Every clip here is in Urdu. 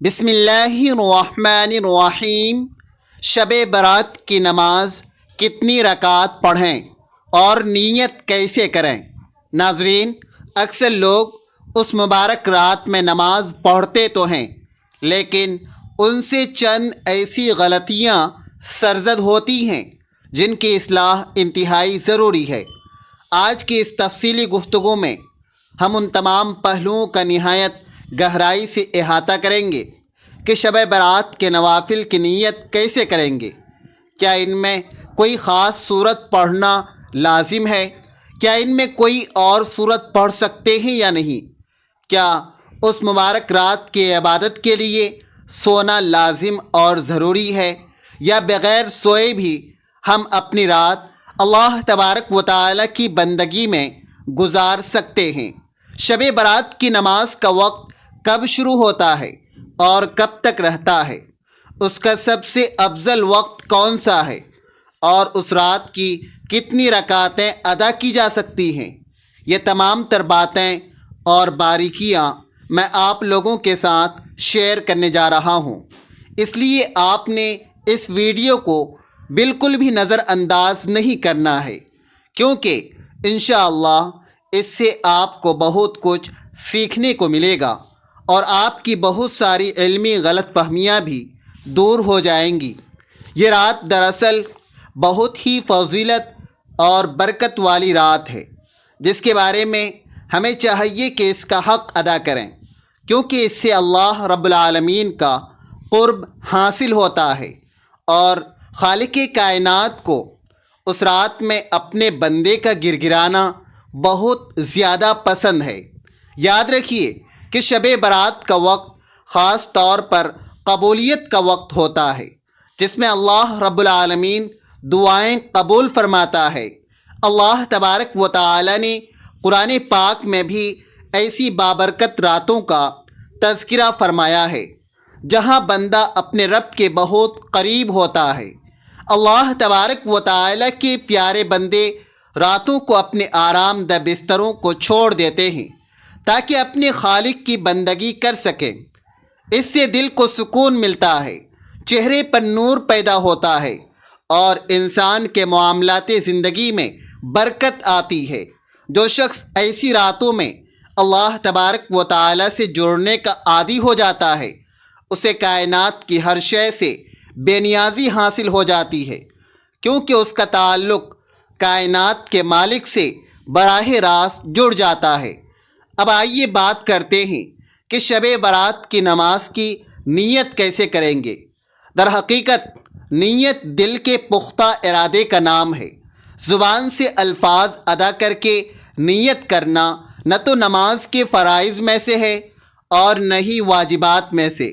بسم اللہ الرحمن الرحیم۔ شب برات کی نماز کتنی رکعت پڑھیں اور نیت کیسے کریں؟ ناظرین، اکثر لوگ اس مبارک رات میں نماز پڑھتے تو ہیں، لیکن ان سے چند ایسی غلطیاں سرزد ہوتی ہیں جن کی اصلاح انتہائی ضروری ہے۔ آج کی اس تفصیلی گفتگو میں ہم ان تمام پہلوؤں کا نہایت گہرائی سے احاطہ کریں گے کہ شب برات کے نوافل کی نیت کیسے کریں گے۔ کیا ان میں کوئی خاص صورت پڑھنا لازم ہے؟ کیا ان میں کوئی اور صورت پڑھ سکتے ہیں یا نہیں؟ کیا اس مبارک رات کی عبادت کے لیے سونا لازم اور ضروری ہے، یا بغیر سوئے بھی ہم اپنی رات اللہ تبارک و تعالی کی بندگی میں گزار سکتے ہیں؟ شب برات کی نماز کا وقت کب شروع ہوتا ہے اور کب تک رہتا ہے؟ اس کا سب سے افضل وقت کون سا ہے؟ اور اس رات کی کتنی رکعتیں ادا کی جا سکتی ہیں؟ یہ تمام تر باتیں اور باریکیاں میں آپ لوگوں کے ساتھ شیئر کرنے جا رہا ہوں، اس لیے آپ نے اس ویڈیو کو بالکل بھی نظر انداز نہیں کرنا ہے، کیونکہ انشاءاللہ اس سے آپ کو بہت کچھ سیکھنے کو ملے گا اور آپ کی بہت ساری علمی غلط فہمیاں بھی دور ہو جائیں گی۔ یہ رات دراصل بہت ہی فضیلت اور برکت والی رات ہے، جس کے بارے میں ہمیں چاہیے کہ اس کا حق ادا کریں، کیونکہ اس سے اللہ رب العالمین کا قرب حاصل ہوتا ہے، اور خالق کائنات کو اس رات میں اپنے بندے کا گرگرانا بہت زیادہ پسند ہے۔ یاد رکھیے کہ شب برات کا وقت خاص طور پر قبولیت کا وقت ہوتا ہے، جس میں اللہ رب العالمین دعائیں قبول فرماتا ہے۔ اللہ تبارک و تعالی نے قرآن پاک میں بھی ایسی بابرکت راتوں کا تذکرہ فرمایا ہے جہاں بندہ اپنے رب کے بہت قریب ہوتا ہے۔ اللہ تبارک و تعالی کے پیارے بندے راتوں کو اپنے آرام دہ بستروں کو چھوڑ دیتے ہیں تاکہ اپنے خالق کی بندگی کر سکیں۔ اس سے دل کو سکون ملتا ہے، چہرے پر نور پیدا ہوتا ہے، اور انسان کے معاملات زندگی میں برکت آتی ہے۔ جو شخص ایسی راتوں میں اللہ تبارک و تعالی سے جڑنے کا عادی ہو جاتا ہے، اسے کائنات کی ہر شے سے بے نیازی حاصل ہو جاتی ہے، کیونکہ اس کا تعلق کائنات کے مالک سے براہ راست جڑ جاتا ہے۔ اب آئیے بات کرتے ہیں کہ شب برات کی نماز کی نیت کیسے کریں گے۔ در حقیقت نیت دل کے پختہ ارادے کا نام ہے۔ زبان سے الفاظ ادا کر کے نیت کرنا نہ تو نماز کے فرائض میں سے ہے اور نہ ہی واجبات میں سے۔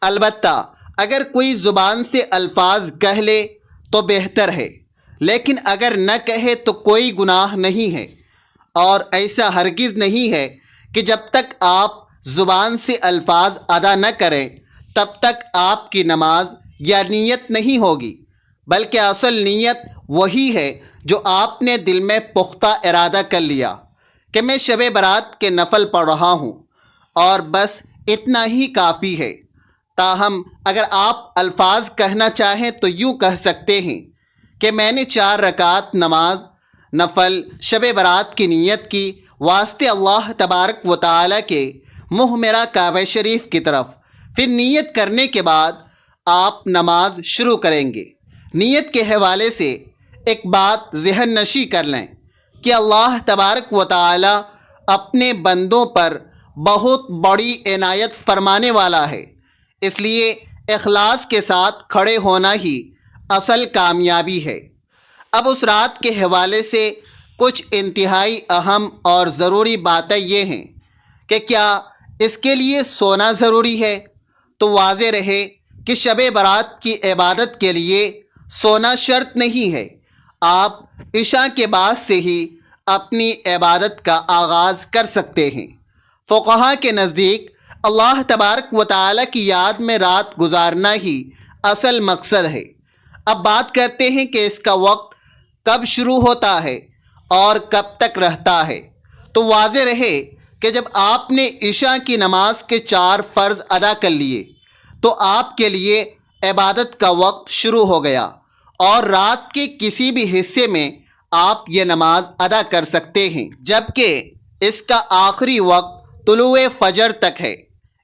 البتہ اگر کوئی زبان سے الفاظ کہہ لے تو بہتر ہے، لیکن اگر نہ کہے تو کوئی گناہ نہیں ہے، اور ایسا ہرگز نہیں ہے کہ جب تک آپ زبان سے الفاظ ادا نہ کریں تب تک آپ کی نماز یا نیت نہیں ہوگی، بلکہ اصل نیت وہی ہے جو آپ نے دل میں پختہ ارادہ کر لیا کہ میں شب برات کے نفل پڑھ رہا ہوں، اور بس اتنا ہی کافی ہے۔ تاہم اگر آپ الفاظ کہنا چاہیں تو یوں کہہ سکتے ہیں کہ میں نے 4 رکعت نماز نفل شب برات کی نیت کی واسطے اللہ تبارک و تعالی کے منہ میرا کعبہ شریف کی طرف۔ پھر نیت کرنے کے بعد آپ نماز شروع کریں گے۔ نیت کے حوالے سے ایک بات ذہن نشی کر لیں کہ اللہ تبارک و تعالی اپنے بندوں پر بہت بڑی عنایت فرمانے والا ہے، اس لیے اخلاص کے ساتھ کھڑے ہونا ہی اصل کامیابی ہے۔ اب اس رات کے حوالے سے کچھ انتہائی اہم اور ضروری باتیں یہ ہیں کہ کیا اس کے لیے سونا ضروری ہے؟ تو واضح رہے کہ شب برات کی عبادت کے لیے سونا شرط نہیں ہے۔ آپ عشاء کے بعد سے ہی اپنی عبادت کا آغاز کر سکتے ہیں۔ فقہا کے نزدیک اللہ تبارک و تعالی کی یاد میں رات گزارنا ہی اصل مقصد ہے۔ اب بات کرتے ہیں کہ اس کا وقت کب شروع ہوتا ہے اور کب تک رہتا ہے۔ تو واضح رہے کہ جب آپ نے عشاء کی نماز کے 4 فرض ادا کر لیے تو آپ کے لیے عبادت کا وقت شروع ہو گیا اور رات کے کسی بھی حصے میں آپ یہ نماز ادا کر سکتے ہیں، جبکہ اس کا آخری وقت طلوع فجر تک ہے،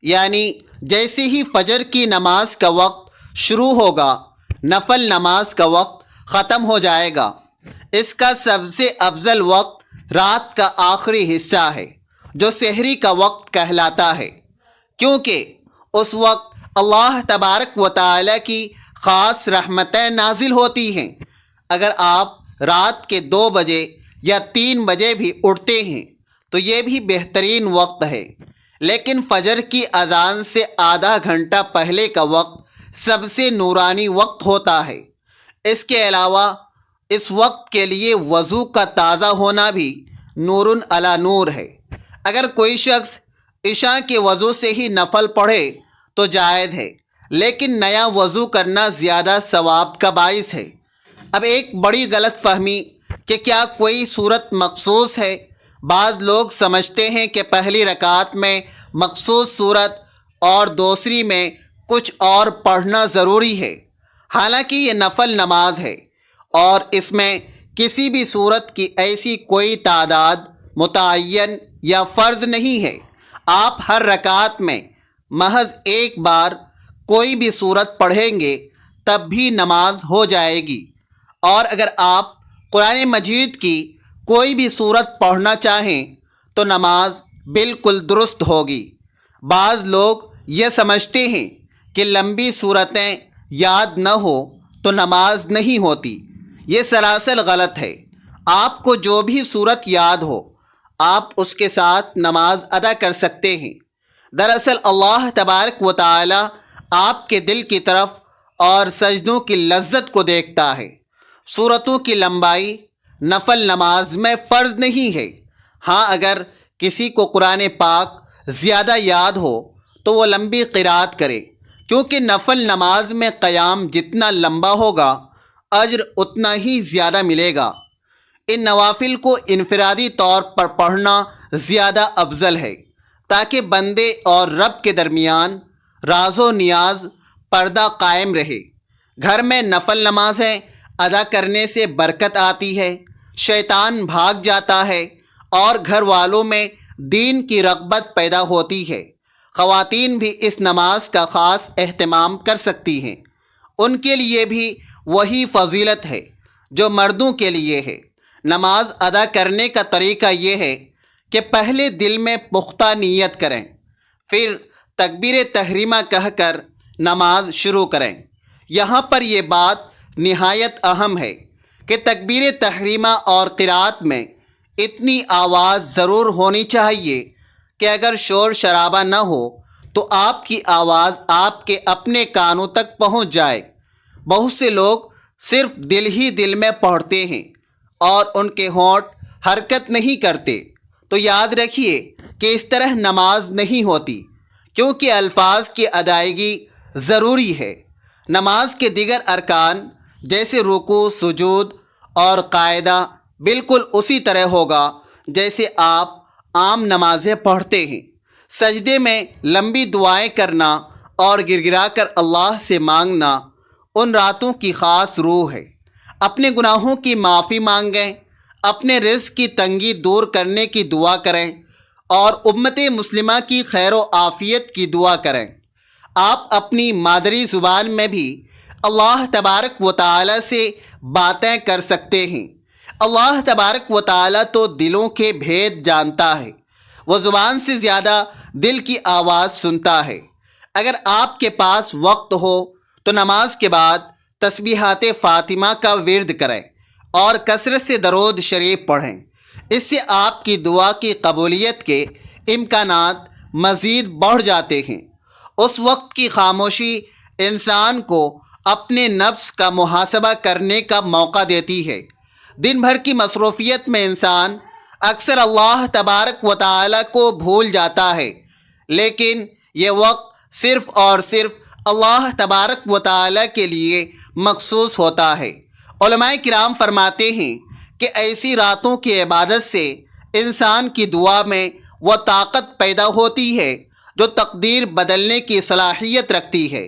یعنی جیسے ہی فجر کی نماز کا وقت شروع ہوگا نفل نماز کا وقت ختم ہو جائے گا۔ اس کا سب سے افضل وقت رات کا آخری حصہ ہے جو سحری کا وقت کہلاتا ہے، کیونکہ اس وقت اللہ تبارک و تعالی کی خاص رحمتیں نازل ہوتی ہیں۔ اگر آپ رات کے 2 بجے یا 3 بجے بھی اٹھتے ہیں تو یہ بھی بہترین وقت ہے، لیکن فجر کی اذان سے آدھا گھنٹہ پہلے کا وقت سب سے نورانی وقت ہوتا ہے۔ اس کے علاوہ اس وقت کے لیے وضو کا تازہ ہونا بھی نور علی نور ہے۔ اگر کوئی شخص عشاء کے وضو سے ہی نفل پڑھے تو جائز ہے، لیکن نیا وضو کرنا زیادہ ثواب کا باعث ہے۔ اب ایک بڑی غلط فہمی کہ کیا کوئی صورت مخصوص ہے۔ بعض لوگ سمجھتے ہیں کہ پہلی رکعت میں مخصوص صورت اور دوسری میں کچھ اور پڑھنا ضروری ہے، حالانکہ یہ نفل نماز ہے اور اس میں کسی بھی صورت کی ایسی کوئی تعداد متعین یا فرض نہیں ہے۔ آپ ہر رکعت میں محض ایک بار کوئی بھی صورت پڑھیں گے تب بھی نماز ہو جائے گی، اور اگر آپ قرآن مجید کی کوئی بھی صورت پڑھنا چاہیں تو نماز بالکل درست ہوگی۔ بعض لوگ یہ سمجھتے ہیں کہ لمبی صورتیں یاد نہ ہو تو نماز نہیں ہوتی، یہ سراسر غلط ہے۔ آپ کو جو بھی صورت یاد ہو آپ اس کے ساتھ نماز ادا کر سکتے ہیں۔ دراصل اللہ تبارک و تعالی آپ کے دل کی طرف اور سجدوں کی لذت کو دیکھتا ہے۔ سورتوں کی لمبائی نفل نماز میں فرض نہیں ہے۔ ہاں، اگر کسی کو قرآن پاک زیادہ یاد ہو تو وہ لمبی قرات کرے، کیونکہ نفل نماز میں قیام جتنا لمبا ہوگا اجر اتنا ہی زیادہ ملے گا۔ ان نوافل کو انفرادی طور پر پڑھنا زیادہ افضل ہے تاکہ بندے اور رب کے درمیان راز و نیاز پردہ قائم رہے۔ گھر میں نفل نمازیں ادا کرنے سے برکت آتی ہے، شیطان بھاگ جاتا ہے اور گھر والوں میں دین کی رغبت پیدا ہوتی ہے۔ خواتین بھی اس نماز کا خاص اہتمام کر سکتی ہیں، ان کے لیے بھی وہی فضیلت ہے جو مردوں کے لیے ہے۔ نماز ادا کرنے کا طریقہ یہ ہے کہ پہلے دل میں پختہ نیت کریں، پھر تکبیر تحریمہ کہہ کر نماز شروع کریں۔ یہاں پر یہ بات نہایت اہم ہے کہ تکبیر تحریمہ اور قرات میں اتنی آواز ضرور ہونی چاہیے کہ اگر شور شرابہ نہ ہو تو آپ کی آواز آپ کے اپنے کانوں تک پہنچ جائے۔ بہت سے لوگ صرف دل ہی دل میں پڑھتے ہیں اور ان کے ہونٹ حرکت نہیں کرتے، تو یاد رکھیے کہ اس طرح نماز نہیں ہوتی، کیونکہ الفاظ کی ادائیگی ضروری ہے۔ نماز کے دیگر ارکان جیسے رکوع، سجود اور قاعدہ بالکل اسی طرح ہوگا جیسے آپ عام نمازیں پڑھتے ہیں۔ سجدے میں لمبی دعائیں کرنا اور گر گرا کر اللہ سے مانگنا ان راتوں کی خاص روح ہے۔ اپنے گناہوں کی معافی مانگیں، اپنے رزق کی تنگی دور کرنے کی دعا کریں اور امت مسلمہ کی خیر و عافیت کی دعا کریں۔ آپ اپنی مادری زبان میں بھی اللہ تبارک و تعالی سے باتیں کر سکتے ہیں۔ اللہ تبارک و تعالی تو دلوں کے بھید جانتا ہے، وہ زبان سے زیادہ دل کی آواز سنتا ہے۔ اگر آپ کے پاس وقت ہو تو نماز کے بعد تسبیحات فاطمہ کا ورد کریں اور کثرت سے درود شریف پڑھیں۔ اس سے آپ کی دعا کی قبولیت کے امکانات مزید بڑھ جاتے ہیں۔ اس وقت کی خاموشی انسان کو اپنے نفس کا محاسبہ کرنے کا موقع دیتی ہے۔ دن بھر کی مصروفیت میں انسان اکثر اللہ تبارک و تعالی کو بھول جاتا ہے، لیکن یہ وقت صرف اور صرف اللہ تبارک و تعالی کے لیے مخصوص ہوتا ہے۔ علماء کرام فرماتے ہیں کہ ایسی راتوں کی عبادت سے انسان کی دعا میں وہ طاقت پیدا ہوتی ہے جو تقدیر بدلنے کی صلاحیت رکھتی ہے۔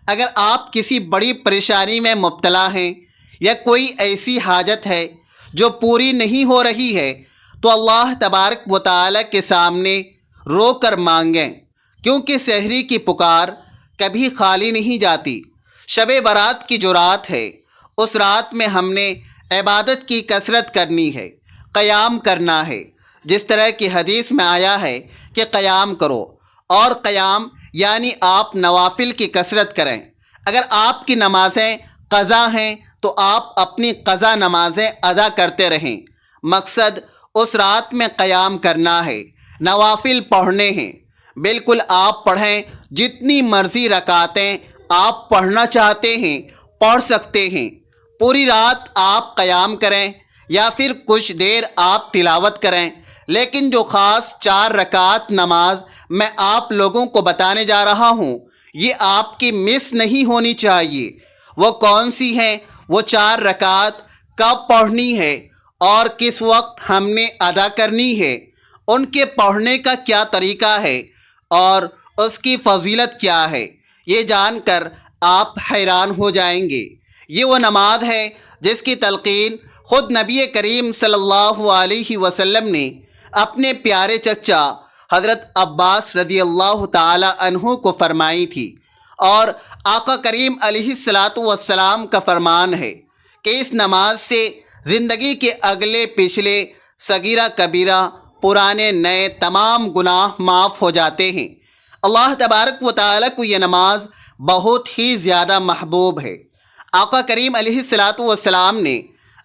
اگر آپ کسی بڑی پریشانی میں مبتلا ہیں یا کوئی ایسی حاجت ہے جو پوری نہیں ہو رہی ہے تو اللہ تبارک و تعالی کے سامنے رو کر مانگیں، کیونکہ سحری کی پکار کبھی خالی نہیں جاتی۔ شب برات کی جو رات ہے، اس رات میں ہم نے عبادت کی کثرت کرنی ہے، قیام کرنا ہے، جس طرح کی حدیث میں آیا ہے کہ قیام کرو، اور قیام یعنی آپ نوافل کی کثرت کریں۔ اگر آپ کی نمازیں قضا ہیں تو آپ اپنی قضا نمازیں ادا کرتے رہیں۔ مقصد اس رات میں قیام کرنا ہے، نوافل پڑھنے ہیں۔ بالکل آپ پڑھیں، جتنی مرضی رکعتیں آپ پڑھنا چاہتے ہیں پڑھ سکتے ہیں۔ پوری رات آپ قیام کریں یا پھر کچھ دیر آپ تلاوت کریں، لیکن جو خاص 4 رکعت نماز میں آپ لوگوں کو بتانے جا رہا ہوں، یہ آپ کی مس نہیں ہونی چاہیے۔ وہ کون سی ہیں؟ وہ 4 رکعت کب پڑھنی ہے اور کس وقت ہم نے ادا کرنی ہے، ان کے پڑھنے کا کیا طریقہ ہے اور اس کی فضیلت کیا ہے، یہ جان کر آپ حیران ہو جائیں گے۔ یہ وہ نماز ہے جس کی تلقین خود نبی کریم صلی اللہ علیہ وسلم نے اپنے پیارے چچا حضرت عباس رضی اللہ تعالی عنہ کو فرمائی تھی، اور آقا کریم علیہ السلام کا فرمان ہے کہ اس نماز سے زندگی کے اگلے پچھلے صغیرہ کبیرہ پرانے نئے تمام گناہ معاف ہو جاتے ہیں۔ اللہ تبارک و تعالیٰ کو یہ نماز بہت ہی زیادہ محبوب ہے۔ آقا کریم علیہ السلام نے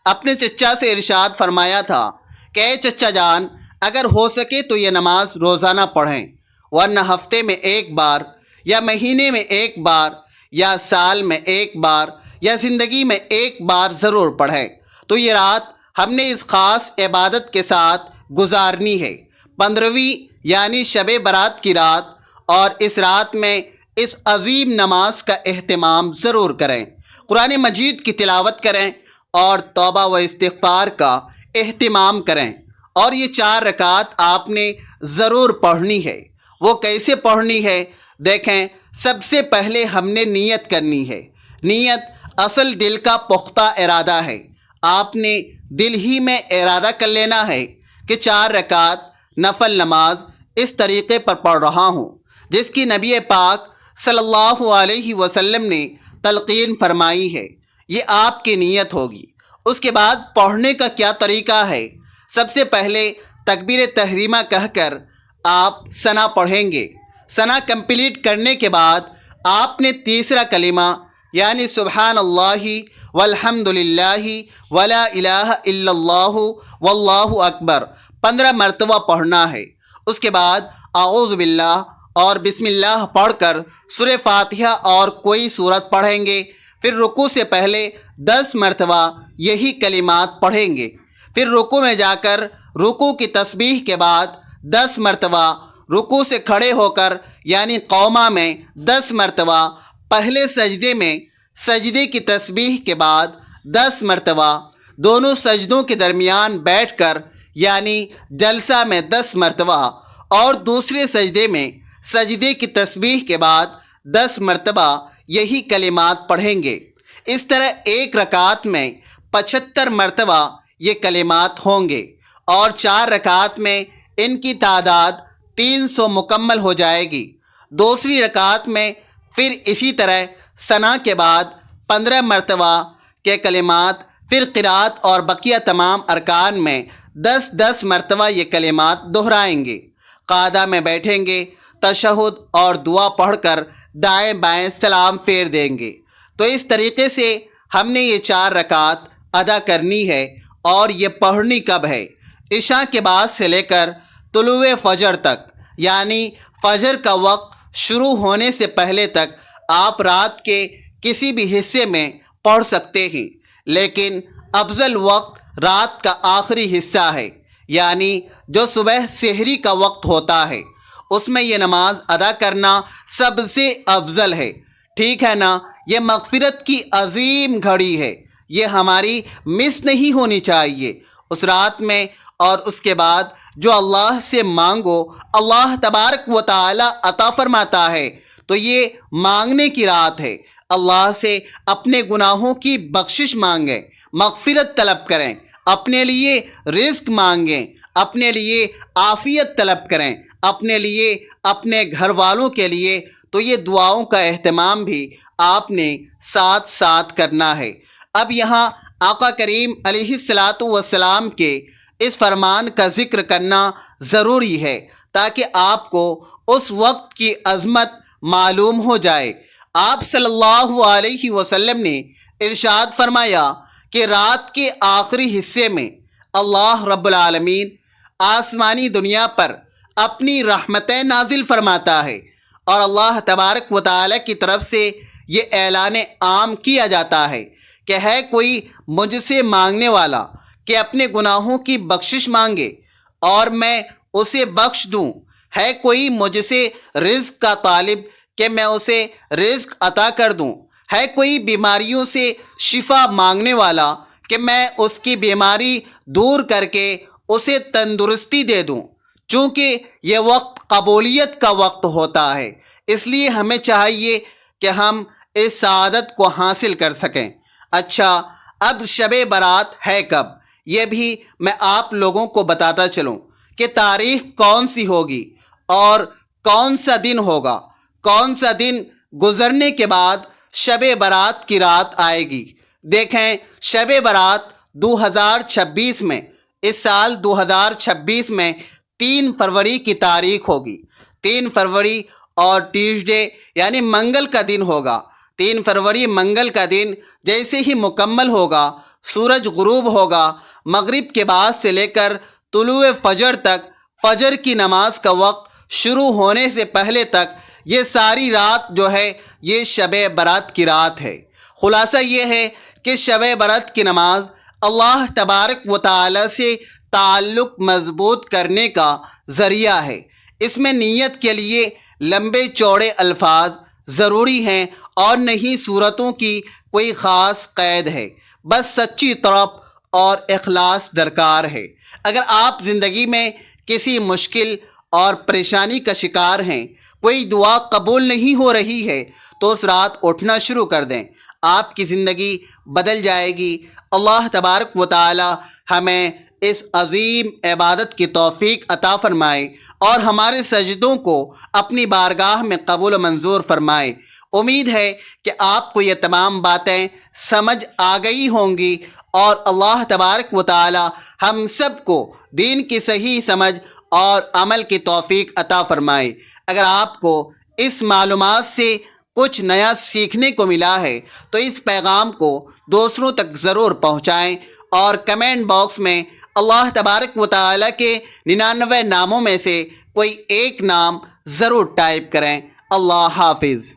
اپنے چچا سے ارشاد فرمایا تھا کہ اے چچا جان، اگر ہو سکے تو یہ نماز روزانہ پڑھیں، ورنہ ہفتے میں 1 بار یا مہینے میں 1 بار یا سال میں 1 بار یا زندگی میں 1 بار ضرور پڑھیں۔ تو یہ رات ہم نے اس خاص عبادت کے ساتھ گزارنی ہے، 15ویں یعنی شب برات کی رات، اور اس رات میں اس عظیم نماز کا اہتمام ضرور کریں، قرآن مجید کی تلاوت کریں اور توبہ و استغفار کا اہتمام کریں۔ اور یہ 4 رکعت آپ نے ضرور پڑھنی ہے۔ وہ کیسے پڑھنی ہے؟ دیکھیں، سب سے پہلے ہم نے نیت کرنی ہے۔ نیت اصل دل کا پختہ ارادہ ہے۔ آپ نے دل ہی میں ارادہ کر لینا ہے کہ 4 رکعت نفل نماز اس طریقے پر پڑھ رہا ہوں جس کی نبی پاک صلی اللہ علیہ وسلم نے تلقین فرمائی ہے۔ یہ آپ کی نیت ہوگی۔ اس کے بعد پڑھنے کا کیا طریقہ ہے؟ سب سے پہلے تکبیر تحریمہ کہہ کر آپ ثنا پڑھیں گے۔ ثنا کمپلیٹ کرنے کے بعد آپ نے تیسرا کلمہ یعنی سبحان اللہ والحمد للہ ولا الہ الا اللہ واللہ اکبر 15 مرتبہ پڑھنا ہے۔ اس کے بعد اعوذ باللہ اور بسم اللہ پڑھ کر سورہ فاتحہ اور کوئی سورت پڑھیں گے۔ پھر رکوع سے پہلے 10 مرتبہ یہی کلمات پڑھیں گے۔ پھر رکوع میں جا کر رکوع کی تسبیح کے بعد 10 مرتبہ، رکوع سے کھڑے ہو کر یعنی قومہ میں 10 مرتبہ، پہلے سجدے میں سجدے کی تسبیح کے بعد 10 مرتبہ، دونوں سجدوں کے درمیان بیٹھ کر یعنی جلسہ میں 10 مرتبہ، اور دوسرے سجدے میں سجدے کی تسبیح کے بعد 10 مرتبہ یہی کلمات پڑھیں گے۔ اس طرح ایک رکعت میں 75 مرتبہ یہ کلمات ہوں گے، اور 4 رکعت میں ان کی تعداد 300 مکمل ہو جائے گی۔ دوسری رکعت میں پھر اسی طرح ثنا کے بعد 15 مرتبہ کے کلمات، پھر قرات اور بقیہ تمام ارکان میں 10 مرتبہ یہ کلمات دہرائیں گے۔ قعدہ میں بیٹھیں گے، تشہد اور دعا پڑھ کر دائیں بائیں سلام پھیر دیں گے۔ تو اس طریقے سے ہم نے یہ 4 رکعت ادا کرنی ہے، اور یہ پڑھنی کب ہے؟ عشاء کے بعد سے لے کر طلوع فجر تک، یعنی فجر کا وقت شروع ہونے سے پہلے تک آپ رات کے کسی بھی حصے میں پڑھ سکتے ہیں، لیکن افضل وقت رات کا آخری حصہ ہے، یعنی جو صبح سحری کا وقت ہوتا ہے، اس میں یہ نماز ادا کرنا سب سے افضل ہے۔ ٹھیک ہے نا؟ یہ مغفرت کی عظیم گھڑی ہے، یہ ہماری مس نہیں ہونی چاہیے۔ اس رات میں اور اس کے بعد جو اللہ سے مانگو اللہ تبارک و تعالی عطا فرماتا ہے، تو یہ مانگنے کی رات ہے۔ اللہ سے اپنے گناہوں کی بخشش مانگیں، مغفرت طلب کریں، اپنے لیے رزق مانگیں، اپنے لیے عافیت طلب کریں، اپنے لیے، اپنے گھر والوں کے لیے۔ تو یہ دعاؤں کا اہتمام بھی آپ نے ساتھ ساتھ کرنا ہے۔ اب یہاں آقا کریم علیہ الصلاۃ والسلام کے اس فرمان کا ذکر کرنا ضروری ہے تاکہ آپ کو اس وقت کی عظمت معلوم ہو جائے۔ آپ صلی اللہ علیہ وسلم نے ارشاد فرمایا کہ رات کے آخری حصے میں اللہ رب العالمین آسمانی دنیا پر اپنی رحمتیں نازل فرماتا ہے، اور اللہ تبارک و تعالی کی طرف سے یہ اعلان عام کیا جاتا ہے کہ ہے کوئی مجھ سے مانگنے والا کہ اپنے گناہوں کی بخشش مانگے اور میں اسے بخش دوں، ہے کوئی مجھ سے رزق کا طالب کہ میں اسے رزق عطا کر دوں، ہے کوئی بیماریوں سے شفا مانگنے والا کہ میں اس کی بیماری دور کر کے اسے تندرستی دے دوں۔ چونکہ یہ وقت قبولیت کا وقت ہوتا ہے، اس لیے ہمیں چاہیے کہ ہم اس سعادت کو حاصل کر سکیں۔ اچھا، اب شب برات ہے کب، یہ بھی میں آپ لوگوں کو بتاتا چلوں کہ تاریخ کون سی ہوگی اور کون سا دن ہوگا، کون سا دن گزرنے کے بعد شب برات کی رات آئے گی۔ دیکھیں، شب برات 2026 میں، اس سال 2026 میں 3 فروری کی تاریخ ہوگی۔ 3 فروری اور ٹیوزڈے یعنی منگل کا دن ہوگا۔ 3 فروری منگل کا دن جیسے ہی مکمل ہوگا، سورج غروب ہوگا، مغرب کے بعد سے لے کر طلوع فجر تک، فجر کی نماز کا وقت شروع ہونے سے پہلے تک، یہ ساری رات جو ہے یہ شب برات کی رات ہے۔ خلاصہ یہ ہے کہ شب برات کی نماز اللہ تبارک و تعالی سے تعلق مضبوط کرنے کا ذریعہ ہے۔ اس میں نیت کے لیے لمبے چوڑے الفاظ ضروری ہیں اور نہیں صورتوں کی کوئی خاص قید ہے، بس سچی طرف اور اخلاص درکار ہے۔ اگر آپ زندگی میں کسی مشکل اور پریشانی کا شکار ہیں، کوئی دعا قبول نہیں ہو رہی ہے، تو اس رات اٹھنا شروع کر دیں، آپ کی زندگی بدل جائے گی۔ اللہ تبارک و تعالی ہمیں اس عظیم عبادت کی توفیق عطا فرمائے اور ہمارے سجدوں کو اپنی بارگاہ میں قبول و منظور فرمائے۔ امید ہے کہ آپ کو یہ تمام باتیں سمجھ آ گئی ہوں گی، اور اللہ تبارک و تعالی ہم سب کو دین کی صحیح سمجھ اور عمل کی توفیق عطا فرمائے۔ اگر آپ کو اس معلومات سے کچھ نیا سیکھنے کو ملا ہے تو اس پیغام کو دوسروں تک ضرور پہنچائیں، اور کمنٹ باکس میں اللہ تبارک و تعالی کے 99 ناموں میں سے کوئی ایک نام ضرور ٹائپ کریں۔ اللہ حافظ۔